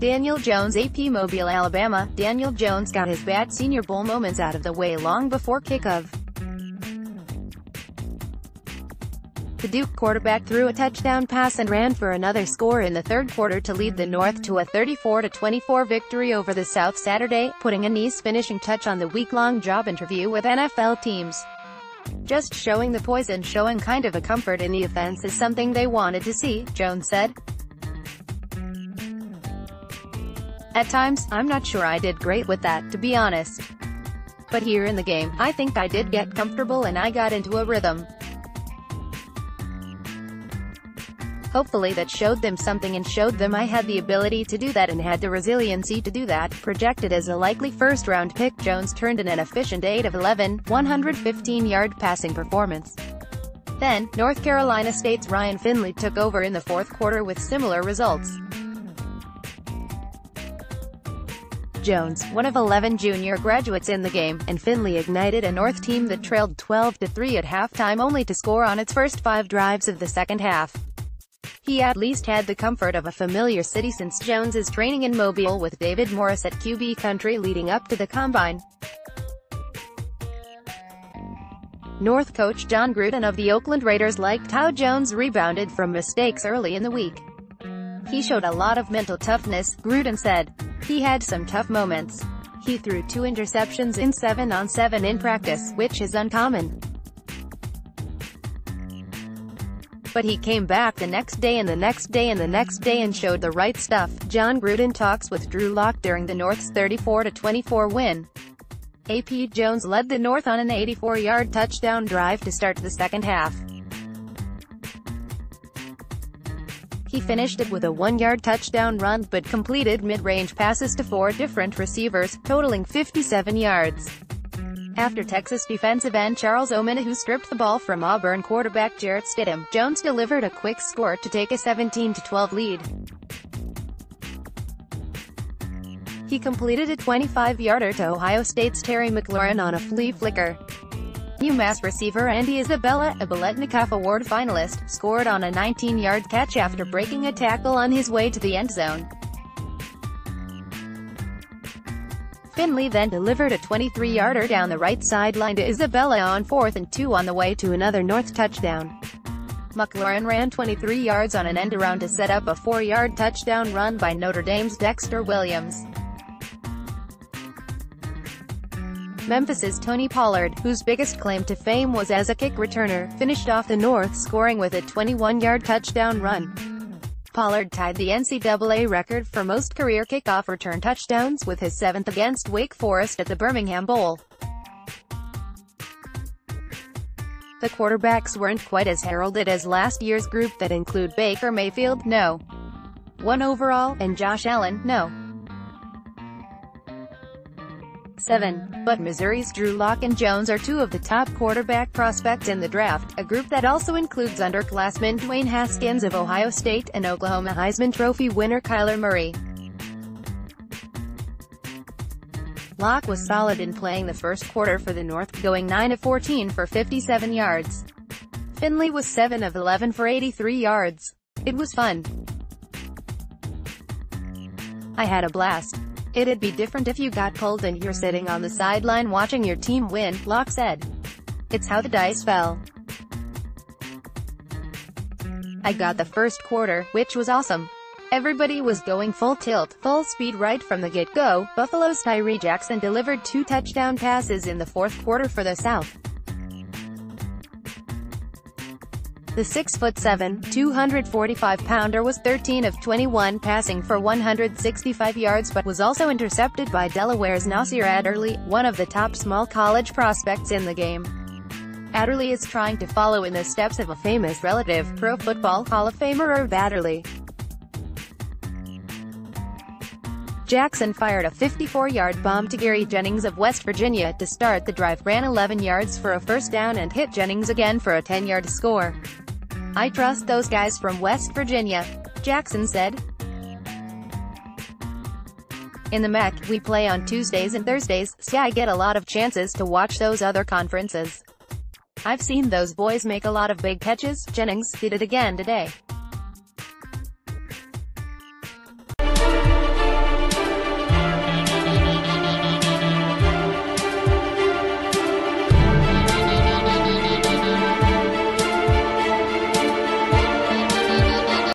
Daniel Jones, AP Mobile, Alabama. Daniel Jones got his bad Senior Bowl moments out of the way long before kickoff. The Duke quarterback threw a touchdown pass and ran for another score in the third quarter to lead the North to a 34-24 victory over the South Saturday, putting a nice finishing touch on the week-long job interview with NFL teams. Just showing the poise and showing kind of a comfort in the offense is something they wanted to see, Jones said. At times, I'm not sure I did great with that, to be honest. But here in the game, I think I did get comfortable and I got into a rhythm. Hopefully that showed them something and showed them I had the ability to do that and had the resiliency to do that. Projected as a likely first-round pick, Jones turned in an efficient 8 of 11, 115-yard passing performance. Then, North Carolina State's Ryan Finley took over in the fourth quarter with similar results. Jones, one of 11 junior graduates in the game, and Finley ignited a North team that trailed 12-3 at halftime only to score on its first 5 drives of the second half. He at least had the comfort of a familiar city since Jones is training in Mobile with David Morris at QB country leading up to the Combine. North coach John Gruden of the Oakland Raiders liked how Jones rebounded from mistakes early in the week. He showed a lot of mental toughness, Gruden said. He had some tough moments. He threw 2 interceptions in 7-on-7 in practice, which is uncommon. But he came back the next day and the next day and the next day and showed the right stuff. John Gruden talks with Drew Lock during the North's 34-24 win. AP Jones led the North on an 84-yard touchdown drive to start the second half. He finished it with a 1-yard touchdown run but completed mid-range passes to 4 different receivers, totaling 57 yards. After Texas defensive end Charles Omenihu stripped the ball from Auburn quarterback Jarrett Stidham, Jones delivered a quick score to take a 17-12 lead. He completed a 25-yarder to Ohio State's Terry McLaurin on a flea flicker. UMass receiver Andy Isabella, a Biletnikoff Award finalist, scored on a 19-yard catch after breaking a tackle on his way to the end zone. Finley then delivered a 23-yarder down the right sideline to Isabella on 4th and 2 on the way to another North touchdown. McLaurin ran 23 yards on an end-around to set up a 4-yard touchdown run by Notre Dame's Dexter Williams. Memphis's Tony Pollard, whose biggest claim to fame was as a kick returner, finished off the North scoring with a 21-yard touchdown run. Pollard tied the NCAA record for most career kickoff return touchdowns with his 7th against Wake Forest at the Birmingham Bowl. The quarterbacks weren't quite as heralded as last year's group that include Baker Mayfield, no. 1 overall, and Josh Allen, no. 7. But Missouri's Drew Lock and Jones are 2 of the top quarterback prospects in the draft, a group that also includes underclassmen Dwayne Haskins of Ohio State and Oklahoma Heisman Trophy winner Kyler Murray. Lock was solid in playing the first quarter for the North, going 9 of 14 for 57 yards. Finley was 7 of 11 for 83 yards. It was fun. I had a blast. It'd be different if you got pulled and you're sitting on the sideline watching your team win, Lock said. It's how the dice fell. I got the first quarter, which was awesome. Everybody was going full tilt, full speed right from the get-go. Buffalo's Tyree Jackson delivered 2 touchdown passes in the fourth quarter for the South. The 6'7", 245-pounder was 13 of 21 passing for 165 yards but was also intercepted by Delaware's Nasir Adderley, one of the top small college prospects in the game. Adderley is trying to follow in the steps of a famous relative, Pro Football Hall of Famer Irv Adderley. Jackson fired a 54-yard bomb to Gary Jennings of West Virginia to start the drive, ran 11 yards for a first down and hit Jennings again for a 10-yard score. I trust those guys from West Virginia, Jackson said. In the MAC, we play on Tuesdays and Thursdays, so I get a lot of chances to watch those other conferences. I've seen those boys make a lot of big catches. Jennings did it again today.